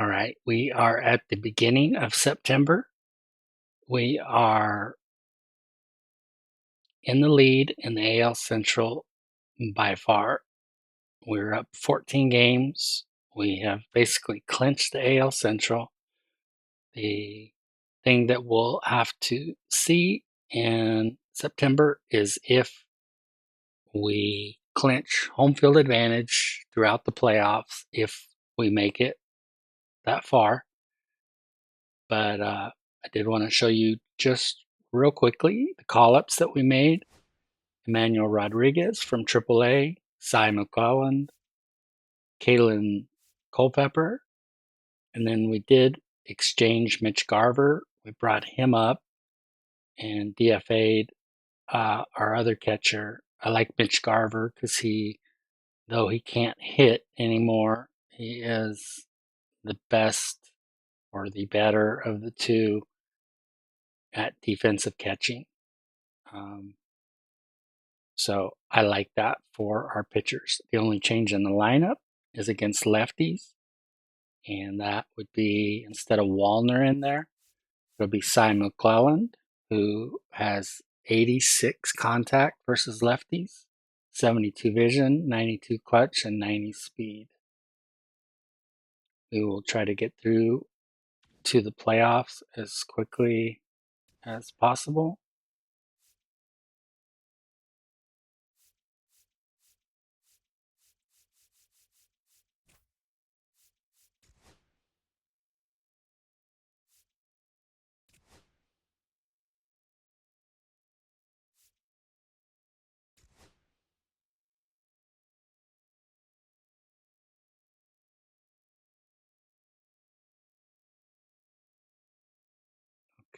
All right, we are at the beginning of September. We are in the lead in the AL Central by far. We're up 14 games. We have basically clinched the AL Central. The thing that we'll have to see in September is if we clinch home field advantage throughout the playoffs, if we make it that far. But I did want to show you just real quickly the call-ups that we made. Emmanuel Rodriguez from AAA, Cy McClelland, Kalen Culpepper, and then we did exchange Mitch Garver. We brought him up and DFA'd our other catcher. I like Mitch Garver because though he can't hit anymore, he is the best or the better of the two at defensive catching. So I like that for our pitchers. The only change in the lineup is against lefties, and that would be instead of Wallner in there, it'll be Cy McClelland, who has 86 contact versus lefties, 72 vision, 92 clutch, and 90 speed. We will try to get through to the playoffs as quickly as possible.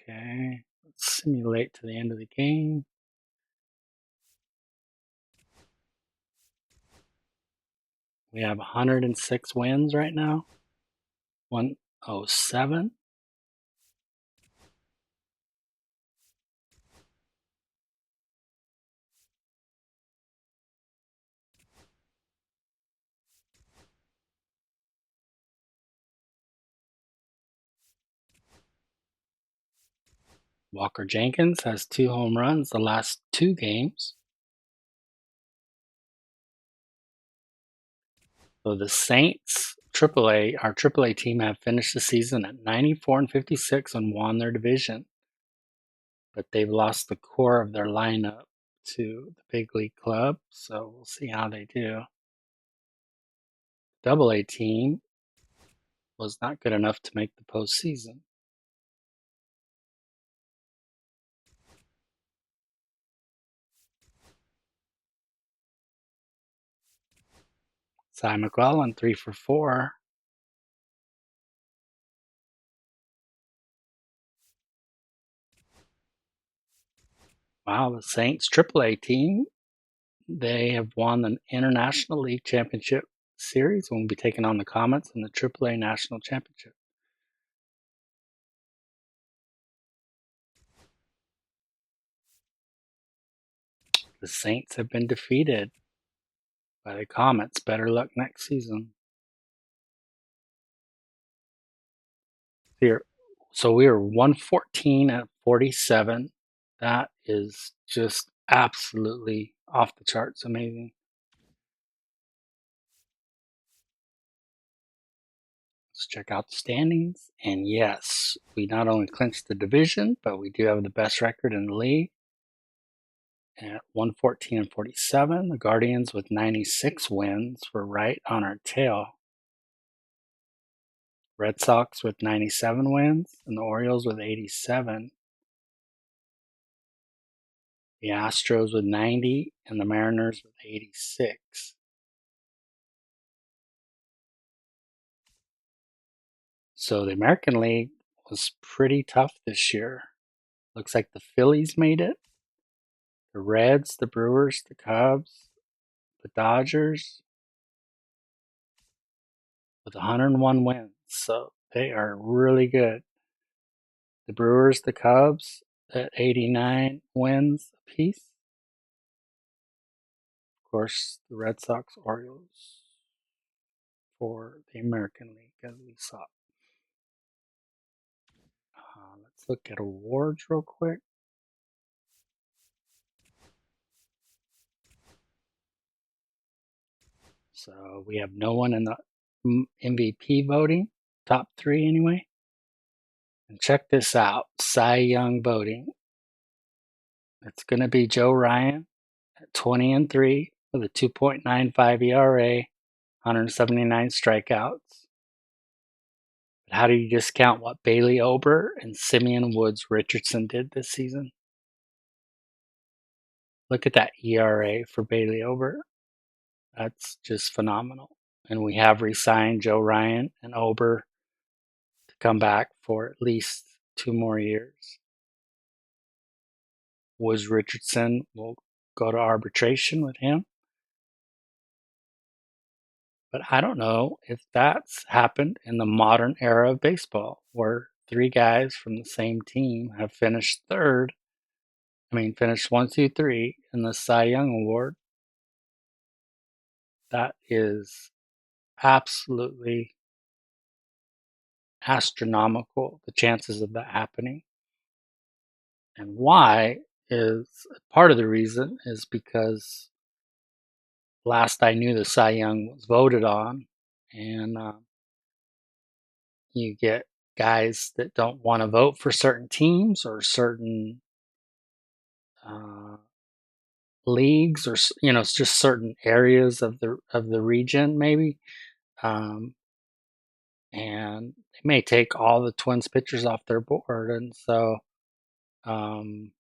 Okay, let's simulate to the end of the game. We have 106 wins right now. 107. Walker Jenkins has 2 home runs the last 2 games. So the Saints, our AAA team, have finished the season at 94-56 and won their division. But they've lost the core of their lineup to the big league club, so we'll see how they do. AA team was not good enough to make the postseason. Cy McClelland, 3 for 4. Wow, the Saints AAA team, they have won the International League Championship Series and will be taking on the Comets in the AAA National Championship. The Saints have been defeated by the Comets. Better luck next season. Here, so we are 114-47. That is just absolutely off the charts amazing. Let's check out the standings. And yes, we not only clinched the division, but we do have the best record in the league at 114-47. The Guardians with 96 wins were right on our tail. Red Sox with 97 wins and the Orioles with 87. The Astros with 90 and the Mariners with 86. So the American League was pretty tough this year. Looks like the Phillies made it. The Reds, the Brewers, the Cubs, the Dodgers with 101 wins. So they are really good. The Brewers, the Cubs at 89 wins apiece. Of course, the Red Sox, Orioles for the American League, as we saw. Let's look at awards real quick. So we have no one in the MVP voting, top 3 anyway. And check this out, Cy Young voting. It's going to be Joe Ryan at 20-3 with a 2.95 ERA, 179 strikeouts. But how do you discount what Bailey Ober and Simeon Woods Richardson did this season? Look at that ERA for Bailey Ober. That's just phenomenal. And we have re-signed Joe Ryan and Ober to come back for at least 2 more years. Woods Richardson will go to arbitration with him. But I don't know if that's happened in the modern era of baseball, where 3 guys from the same team have finished third. Finished 1, 2, 3 in the Cy Young Award. That is absolutely astronomical, the chances of that happening. And why is part of the reason is because last I knew the Cy Young was voted on, and you get guys that don't want to vote for certain teams or certain leagues, or it's just certain areas of the region maybe, and they may take all the Twins pitchers off their board, and so and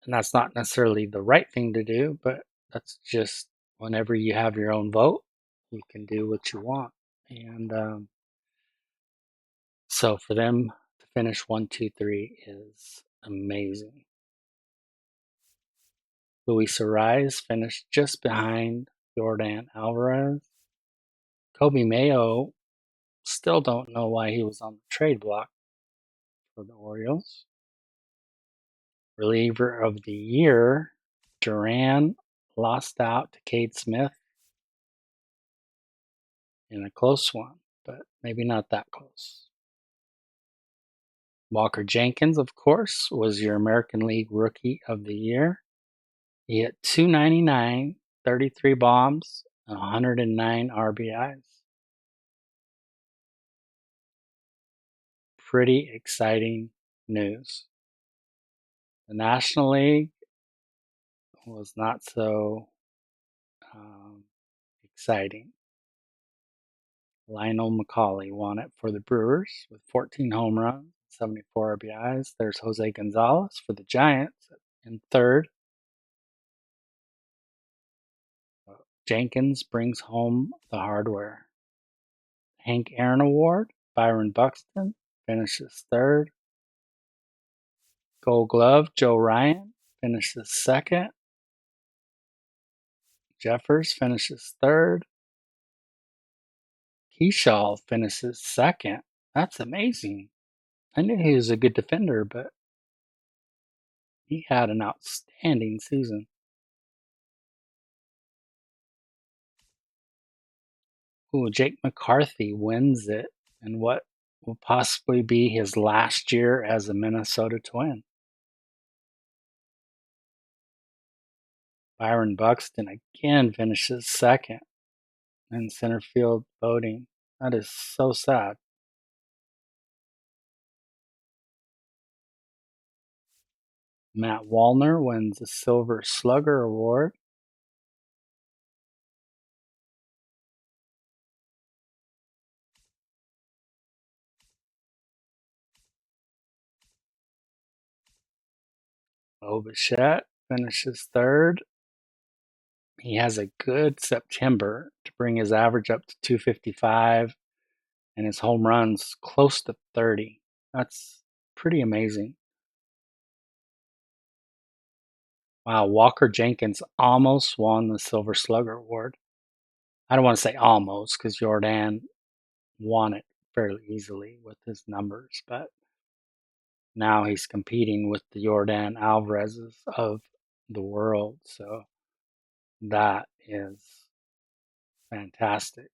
that's not necessarily the right thing to do, but that's just whenever you have your own vote, you can do what you want. And so for them to finish 1, 2, 3 is amazing. Luis Ariz finished just behind Jordan Alvarez. Kobe Mayo, still don't know why he was on the trade block for the Orioles. Reliever of the year, Duran lost out to Cade Smith in a close one, but maybe not that close. Walker Jenkins, of course, was your American League Rookie of the Year. He hit .299, 33 bombs, and 109 RBIs. Pretty exciting news. The National League was not so exciting. Lionel McCauley won it for the Brewers with 14 home runs, 74 RBIs. There's Jose Gonzalez for the Giants in third. Jenkins brings home the hardware. Hank Aaron Award, Byron Buxton finishes third. Gold Glove, Joe Ryan finishes second. Jeffers finishes third. Kershaw finishes second. That's amazing. I knew he was a good defender, but he had an outstanding season. Ooh, Jake McCarthy wins it in what will possibly be his last year as a Minnesota Twin. Byron Buxton again finishes second in center field voting. That is so sad. Matt Wallner wins the Silver Slugger Award. Bo Bichette finishes third. He has a good September to bring his average up to 255 and his home runs close to 30. That's pretty amazing. Wow, Walker Jenkins almost won the Silver Slugger Award. I don't want to say almost because Jordan won it fairly easily with his numbers, but now he's competing with the Jordan Alvarez's of the world. So that is fantastic.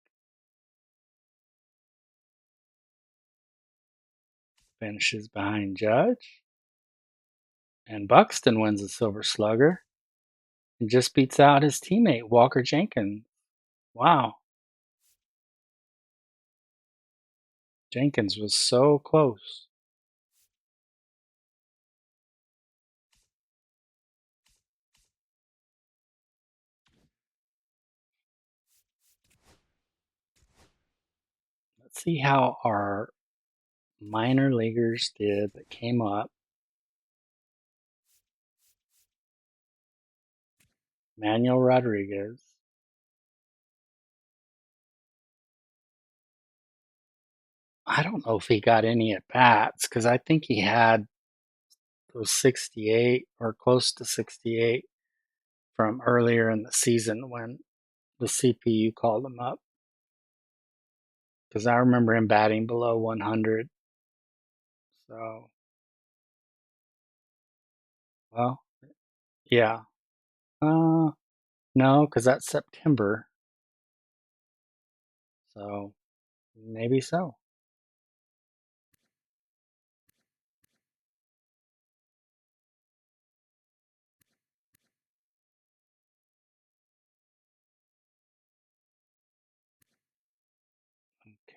finishes behind Judge. And Buxton wins the Silver Slugger and just beats out his teammate, Walker Jenkins. Wow. Jenkins was so close. Let's see how our minor leaguers did that came up. Manuel Rodriguez. I don't know if he got any at bats because I think he had those 68 or close to 68 from earlier in the season when the CPU called him up. Because I remember him batting below 100. So, well, yeah. No, because that's September. So, maybe so.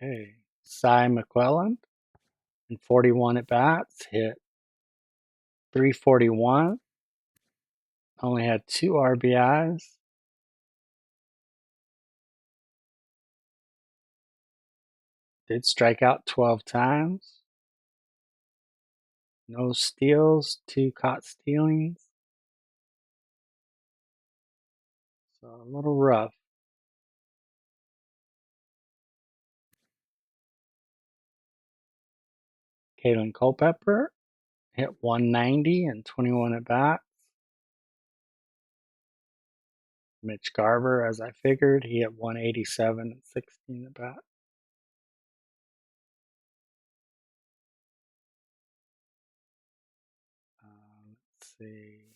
Okay. Cy McClellan in 41 at bats hit 341. Only had 2 RBIs. Did strike out 12 times. No steals, 2 caught stealings. So a little rough. Kalen Culpepper hit 190 and 21 at bats. Mitch Garver, as I figured, he hit 187 and 16 at bats. Let's see.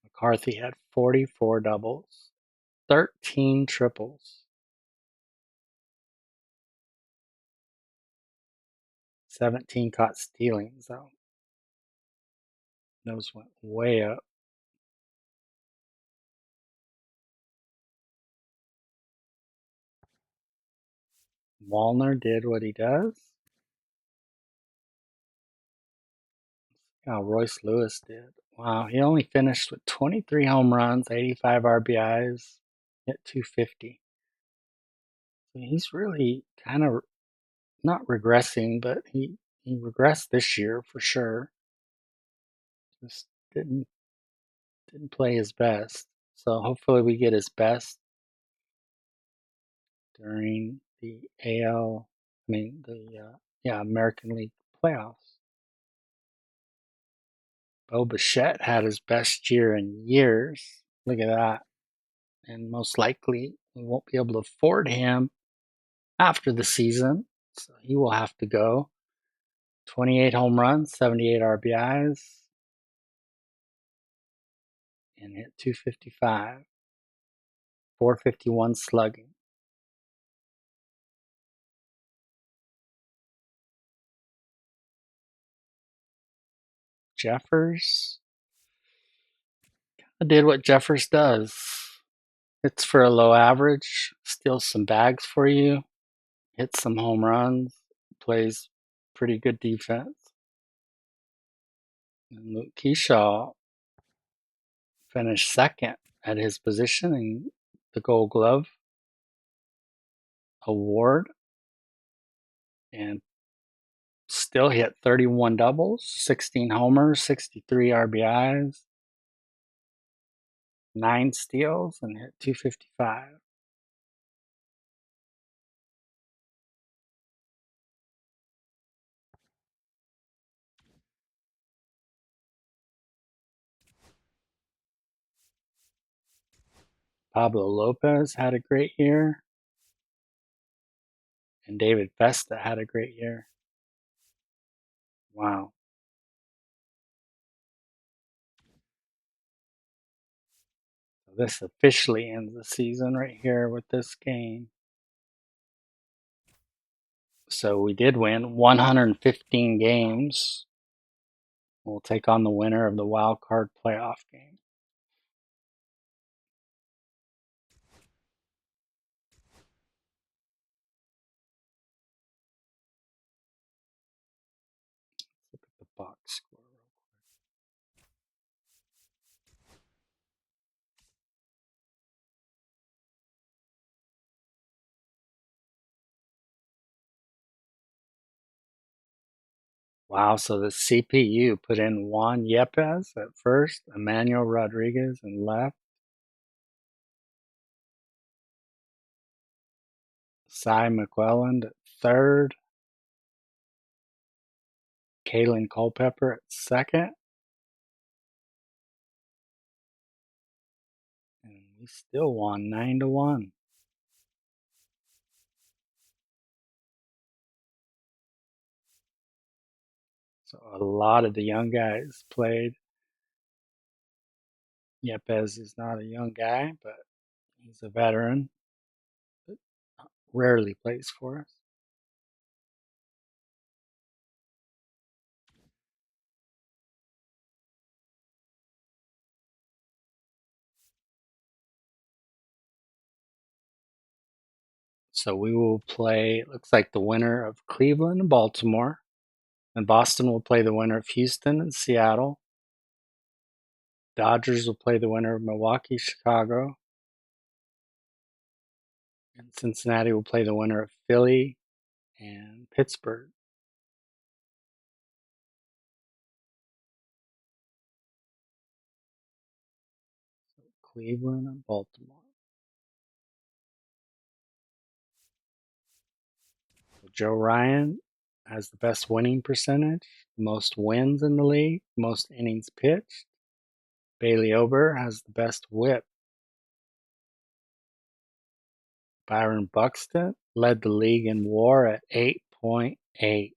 McCarthy had 44 doubles, 13 triples, 17 caught stealings, though. Those went way up. Wallner did what he does. How Royce Lewis did. Wow, he only finished with 23 home runs, 85 RBIs, hit 250. So he's really kind of not regressing, but he regressed this year for sure. Just didn't play his best. So hopefully we get his best during the American League playoffs. Bo Bichette had his best year in years. Look at that. And most likely we won't be able to afford him after the season. So he will have to go. 28 home runs, 78 RBIs, and hit 255, 451 slugging. Jeffers did what Jeffers does. Hits for a low average, steals some bags for you, hits some home runs, plays pretty good defense. And Luke Keyshaw finished second at his position in the Gold Glove award and still hit 31 doubles, 16 homers, 63 RBIs, 9 steals, and hit 255. Pablo Lopez had a great year, and David Festa had a great year. Wow. So this officially ends the season right here with this game. So we did win 115 games. We'll take on the winner of the wild card playoff game. Look at the box score. Wow, so the CPU put in Juan Yepes at first, Emmanuel Rodriguez in left, Cy McClelland at third, Kalen Culpepper at second, and we still won 9-1. So a lot of the young guys played. Yepes is not a young guy, but he's a veteran that rarely plays for us. So we will play, it looks like the winner of Cleveland and Baltimore. And Boston will play the winner of Houston and Seattle. Dodgers will play the winner of Milwaukee, Chicago. And Cincinnati will play the winner of Philly and Pittsburgh. So Cleveland and Baltimore. So Joe Ryan has the best winning percentage, most wins in the league, most innings pitched. Bailey Ober has the best whip. Byron Buxton led the league in WAR at 8.8.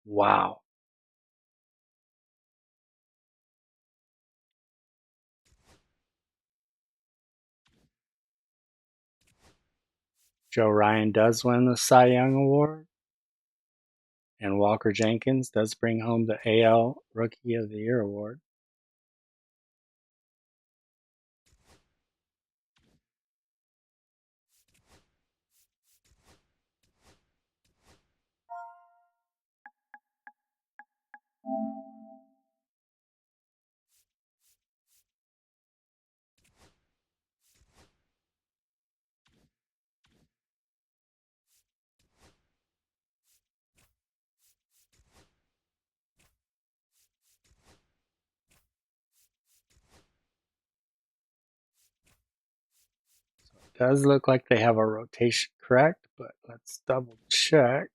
Wow. Joe Ryan does win the Cy Young Award, and Walker Jenkins does bring home the AL Rookie of the Year award. It does look like they have a rotation correct, but let's double check.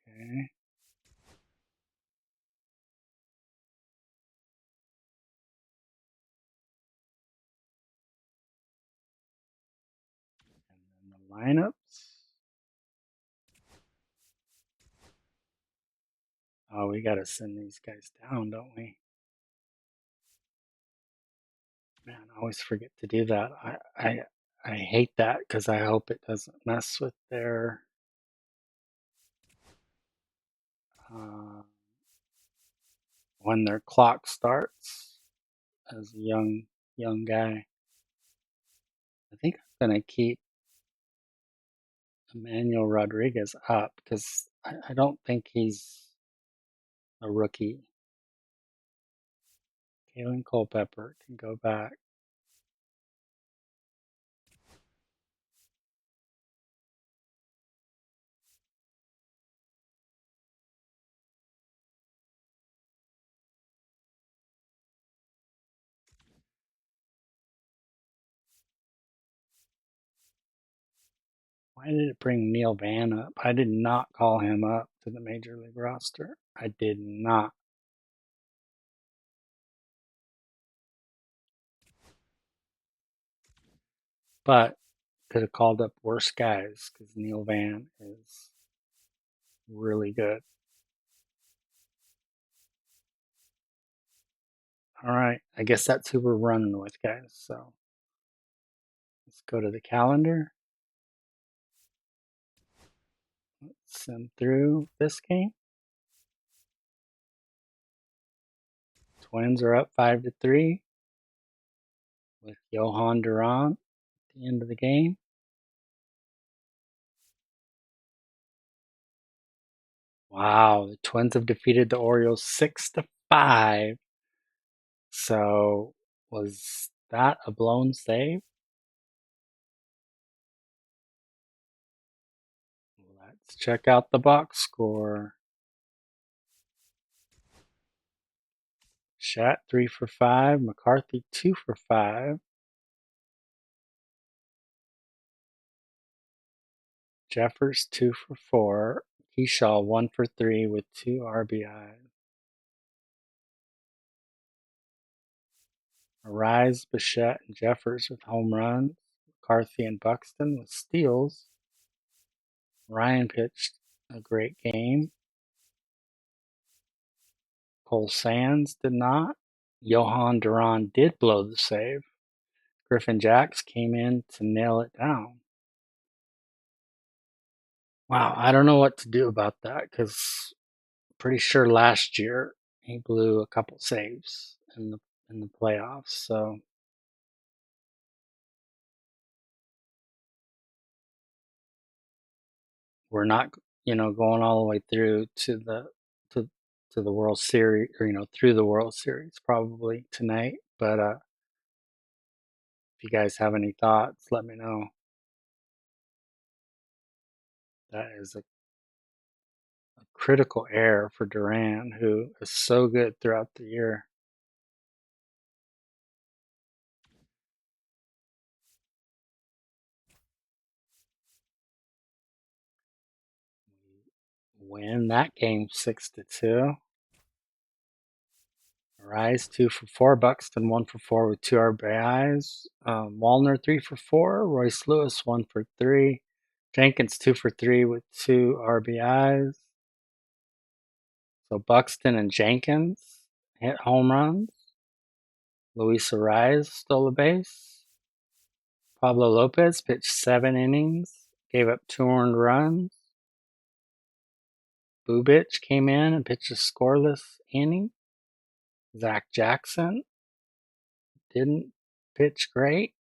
Okay. And then the lineups. Oh, we got to send these guys down, don't we? Man, I always forget to do that. I hate that because I hope it doesn't mess with their uh, when their clock starts as a young guy. I think I'm gonna keep Emmanuel Rodriguez up because I don't think he's a rookie. Kalen Culpepper can go back. Why did it bring Neil Van up? I did not call him up to the major league roster. I did not. But could have called up worse guys because Neil Van is really good. All right, I guess that's who we're running with, guys. So let's go to the calendar. gets them through this game. Twins are up 5-3 with Johan Duran at the end of the game. Wow, the Twins have defeated the Orioles 6-5. So was that a blown save? Let's check out the box score. Shat 3 for 5, McCarthy 2 for 5. Jeffers 2 for 4. Keyshaw 1 for 3 with 2 RBIs. Arise, Bichette, and Jeffers with home runs. McCarthy and Buxton with steals. Ryan pitched a great game. Cole Sands did not. Johan Duran did blow the save. Griffin Jacks came in to nail it down. Wow, I don't know what to do about that because pretty sure last year he blew a couple saves in the playoffs. So we're not, going all the way through to the World Series, or through the World Series probably tonight. But if you guys have any thoughts, let me know. That is a critical error for Duran, who is so good throughout the year. Win that game 6-2. Rise 2 for 4. Buxton 1 for 4 with 2 RBIs. Wallner 3 for 4. Royce Lewis 1 for 3. Jenkins 2 for 3 with 2 RBIs. So Buxton and Jenkins hit home runs. Luis Arraez stole a base. Pablo Lopez pitched 7 innings, gave up 2 earned runs. Bubich came in and pitched a scoreless inning. Zach Jackson didn't pitch great.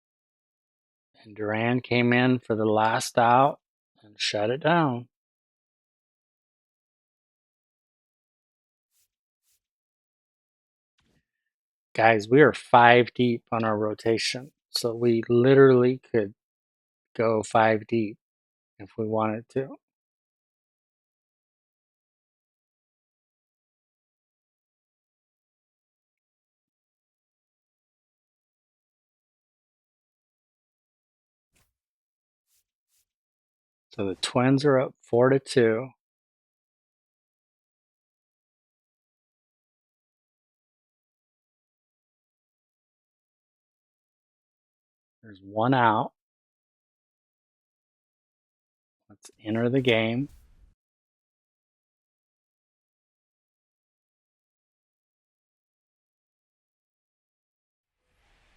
And Duran came in for the last out and shut it down. Guys, we are 5 deep on our rotation. So we literally could go 5 deep if we wanted to. So the Twins are up 4-2. There's 1 out. Let's enter the game.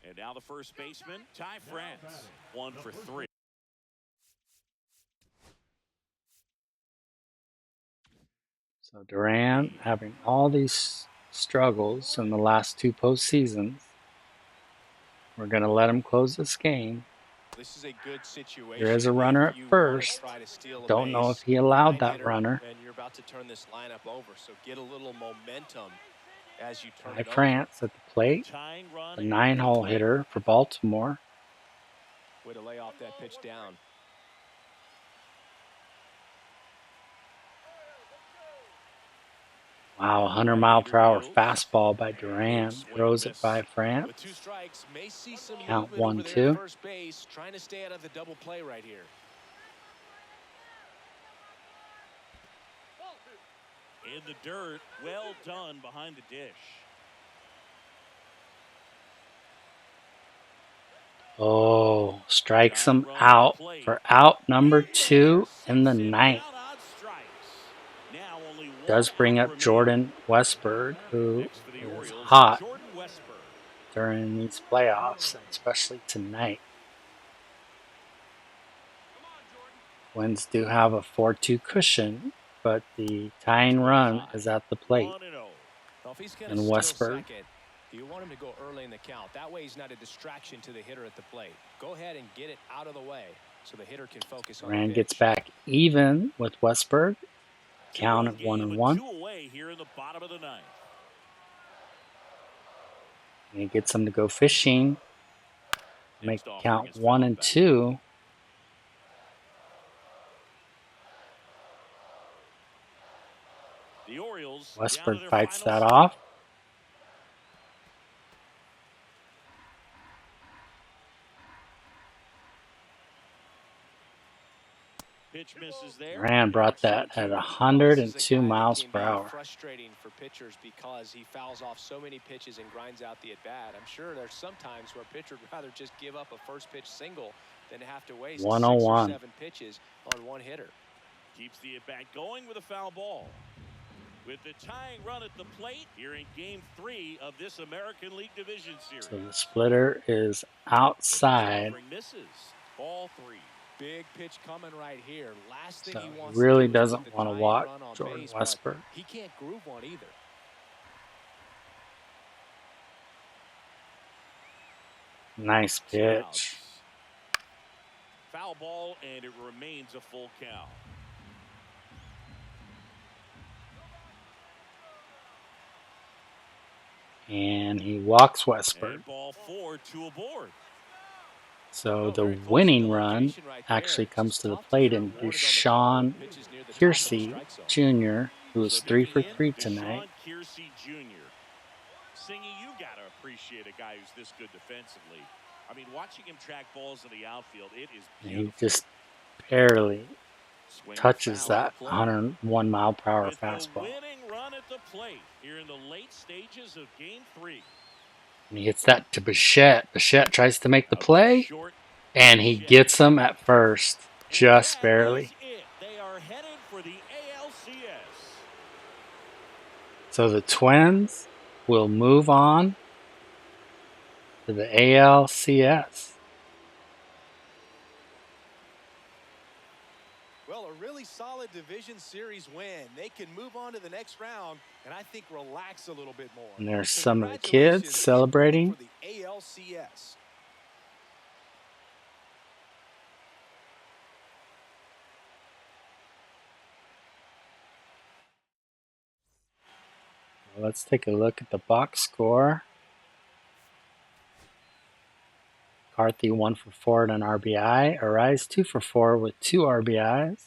And now the first baseman, Ty France, 1 for 3. So Duran having all these struggles in the last 2 postseasons. We're going to let him close this game. This is a good situation. There is a runner at first. Don't know if he allowed that runner. And you're about to turn this lineup over, so get a little momentum as you turn Ty it France at the plate, the 9-hole hitter for Baltimore. Way to lay off that pitch down. Wow, 100-mile-per-hour fastball by Duran. Throws it by France. Count 1-2. First base, trying to stay out of the double play right here. In the dirt, well done behind the dish. Oh, strikes him out for out number 2 in the ninth. Does bring up Jordan Westberg, who is hot during these playoffs, and especially tonight. Twins do have a 4-2 cushion but the tying run is at the plate. 1-0. Well, if he's going And to steal Westberg. second, you want him to go early in the count. That way he's not a distraction to the hitter at the plate. Go ahead and get it out of the way so the hitter can focus on the Rand pitch. gets back even with Westberg. Count at 1-1. 2 away here in the bottom of the ninth. And he gets them to go fishing. Make the count 1-2. The Orioles Westberg fights that off. Pitch misses there. Rand brought that at 102 miles per hour. Frustrating for pitchers because he fouls off so many pitches and grinds out the at bat. I'm sure there's some times where a pitcher would rather just give up a first pitch single than to have to waste 6 or 7 pitches on one hitter. Keeps the at bat going with a foul ball. With the tying run at the plate here in Game 3 of this American League Division Series. So the splitter is outside. Misses. Ball 3. Big pitch coming right here. Last thing So he wants really to do is doesn't want to walk Jordan Westberg. He can't groove one either. Nice pitch. Foul ball, and it remains a full count. And he walks Westberg. And ball 4, 2 aboard. So the winning run actually comes to the plate, and Deshaun Kiersey Jr., who was 3 for 3 tonight. Kiersey Jr. Singy, you got to appreciate a guy who's this good defensively. I mean, watching him track balls in the outfield, it is beautiful. He just barely touches that 101 mile per hour fastball. Winning run at the plate here in the late stages of Game 3. And he hits that to Bichette. Bichette tries to make the play, and he gets him at first, just barely. They are headed for the ALCS. So the Twins will move on to the ALCS. Well, a really solid division series win. They can move on to the next round and I think relax a little bit more. And there's some of the kids celebrating. For the ALCS. Let's take a look at the box score. McCarthy 1 for 4 and an RBI. Arise 2 for 4 with 2 RBIs.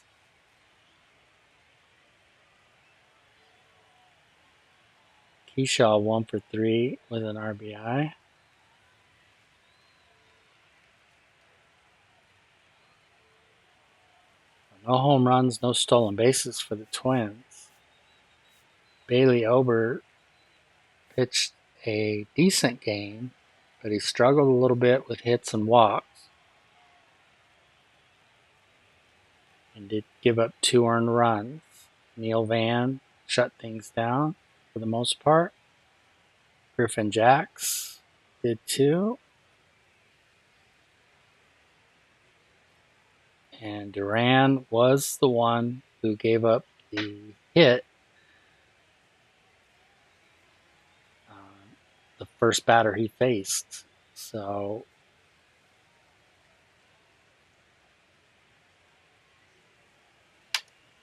Keyshaw 1 for 3 with an RBI. No home runs, no stolen bases for the Twins. Bailey Ober pitched a decent game, but he struggled a little bit with hits and walks. And did give up 2 earned runs. Neil Van shut things down for the most part. Griffin Jacks did too. And Duran was the one who gave up the hit. The first batter he faced. So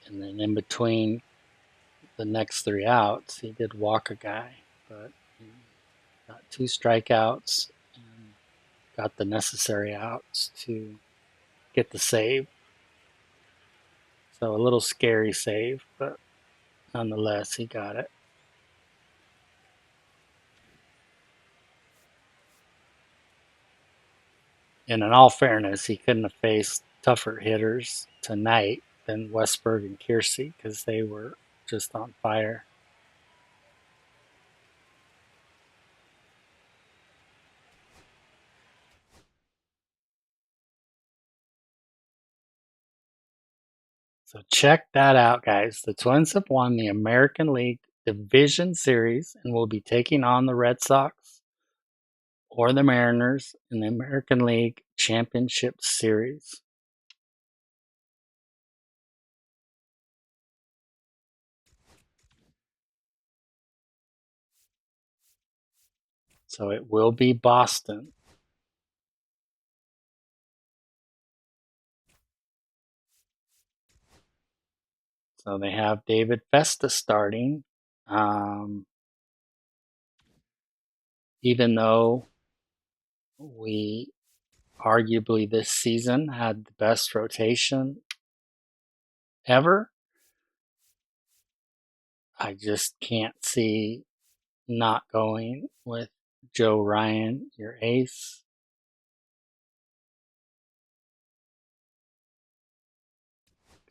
and then in between the next 3 outs, he did walk a guy, but he got 2 strikeouts and got the necessary outs to get the save. So a little scary save, but nonetheless, he got it. And in all fairness, he couldn't have faced tougher hitters tonight than Westberg and Kiersey because they were just on fire. So check that out, guys. The Twins have won the American League Division Series and will be taking on the Red Sox or the Mariners in the American League Championship Series. So it will be Boston. So they have David Festa starting. Even though we arguably this season had the best rotation ever, I just can't see not going with Joe Ryan, your ace.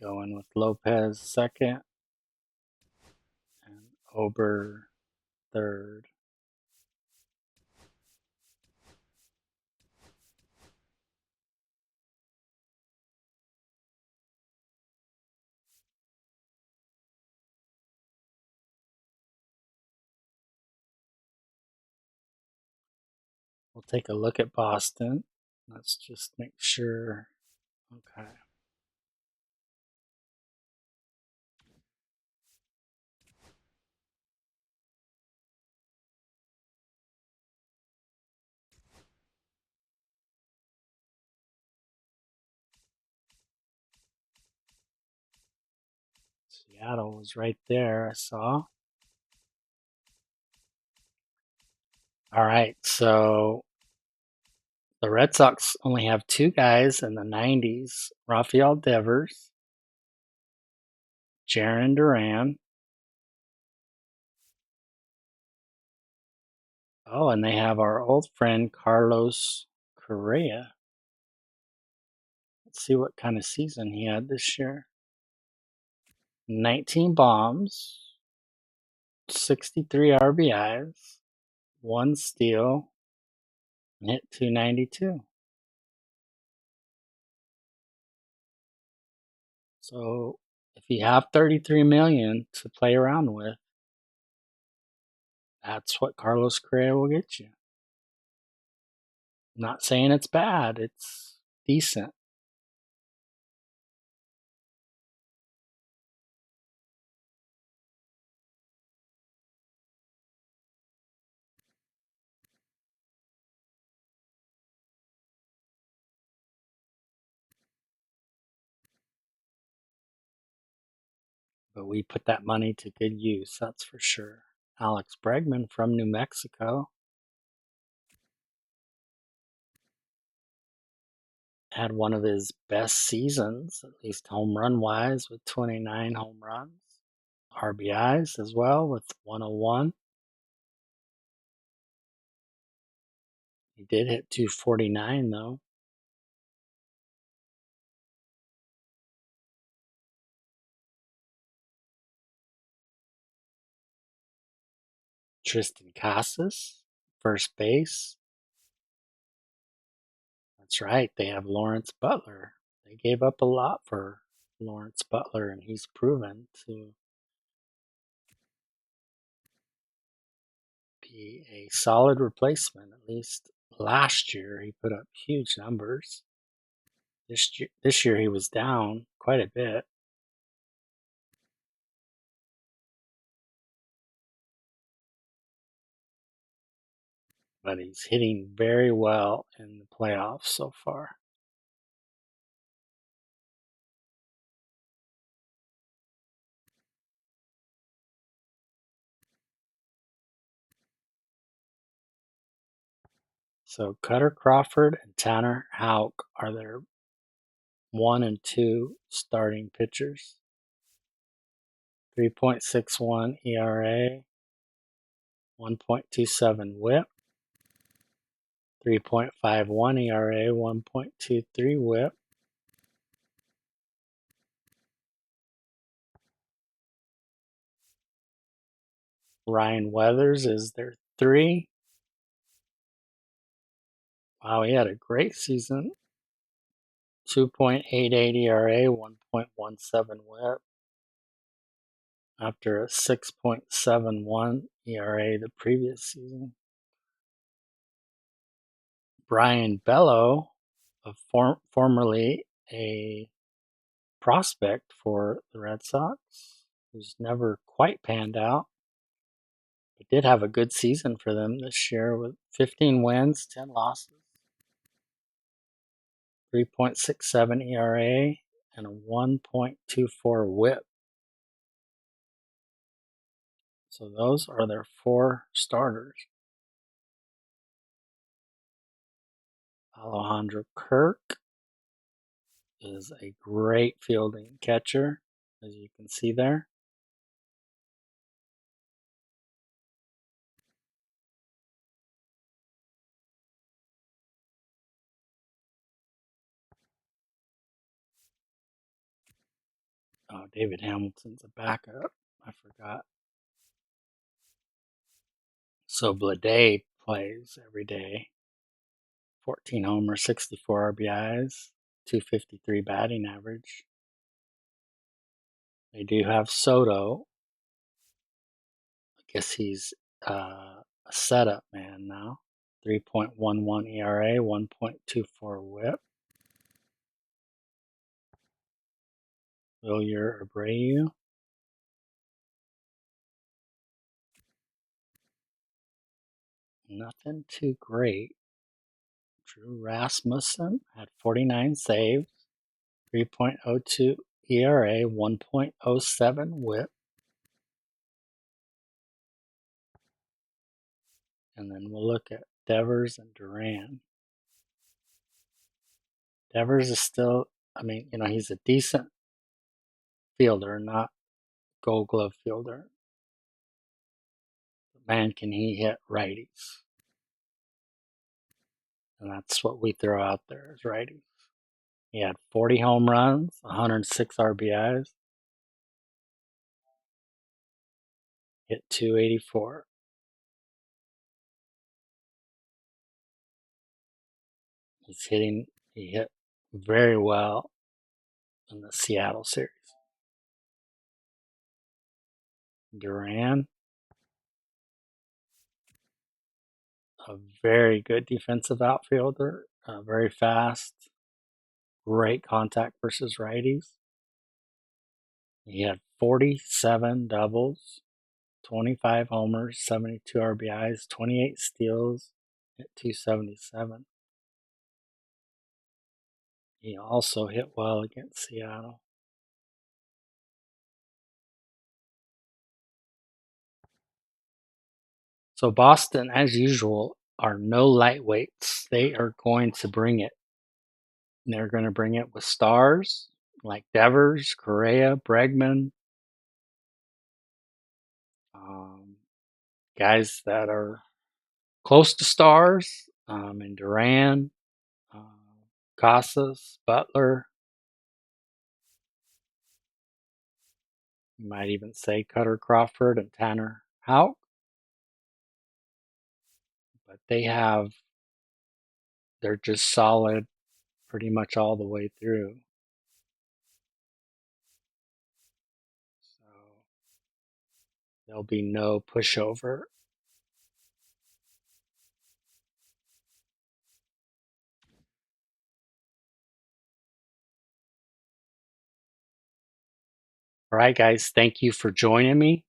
Going with Lopez second and Ober third. We'll take a look at Boston. Let's just make sure. Okay. Seattle was right there, I saw. All right, so the Red Sox only have two guys in the 90s, Rafael Devers, Jarren Duran. Oh, and they have our old friend Carlos Correa. Let's see what kind of season he had this year. 19 bombs, 63 RBIs, 1 steal, and hit 292. So if you have 33 million to play around with, that's what Carlos Correa will get you. I'm not saying it's bad, it's decent. But we put that money to good use, that's for sure. Alex Bregman from New Mexico had one of his best seasons, at least home run wise, with 29 home runs. RBIs as well with 101. He did hit 249 though. Tristan Casas, first base. That's right, they have Lawrence Butler. They gave up a lot for Lawrence Butler, and he's proven to be a solid replacement. At least last year, he put up huge numbers. This year he was down quite a bit. But he's hitting very well in the playoffs so far. So Cutter Crawford and Tanner Houck are their 1 and 2 starting pitchers. 3.61 ERA, 1.27 WHIP, 3.51 ERA, 1.23 WHIP. Ryan Weathers is their 3. Wow, he had a great season. 2.88 ERA, 1.17 WHIP. After a 6.71 ERA the previous season. Brian Bello, formerly a prospect for the Red Sox, who's never quite panned out. But did have a good season for them this year with 15 wins, 10 losses, 3.67 ERA, and a 1.24 WHIP. So those are their 4 starters. Alejandro Kirk is a great fielding catcher, as you can see there. Oh, David Hamilton's a backup. I forgot. So Blade plays every day. 14 homers, 64 RBIs, 253 batting average. They do have Soto. I guess he's a setup man now. 3.11 ERA, 1.24 WHIP. Wilyer Abreu. Nothing too great. Drew Rasmussen had 49 saves, 3.02 ERA, 1.07 WHIP. And then we'll look at Devers and Duran. Devers is still, he's a decent fielder, not gold glove fielder. Man, can he hit righties? And that's what we throw out there is righties. He had 40 home runs, 106 RBIs, hit 284. He hit very well in the Seattle series. Duran, a very good defensive outfielder, very fast, great contact versus righties. He had 47 doubles, 25 homers, 72 RBIs, 28 steals, hit 277. He also hit well against Seattle. So Boston, as usual, are no lightweights. They are going to bring it. They're going to bring it with stars like Devers, Correa, Bregman, guys that are close to stars, and Duran, Casas, Butler. You might even say Cutter Crawford and Tanner Houck. But they're just solid pretty much all the way through. So there'll be no pushover. All right, guys, thank you for joining me.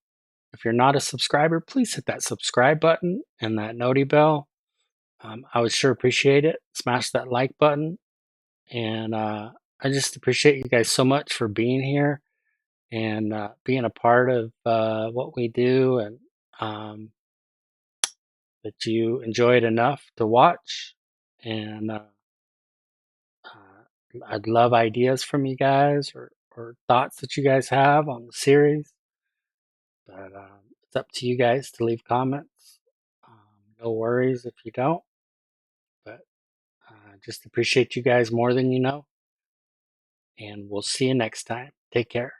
If you're not a subscriber, please hit that subscribe button and that noti bell. I would sure appreciate it. Smash that like button. And I just appreciate you guys so much for being here and being a part of what we do, and that you enjoy it enough to watch. And I'd love ideas from you guys, or thoughts that you guys have on the series. But it's up to you guys to leave comments. No worries if you don't. But just appreciate you guys more than you know. And we'll see you next time. Take care.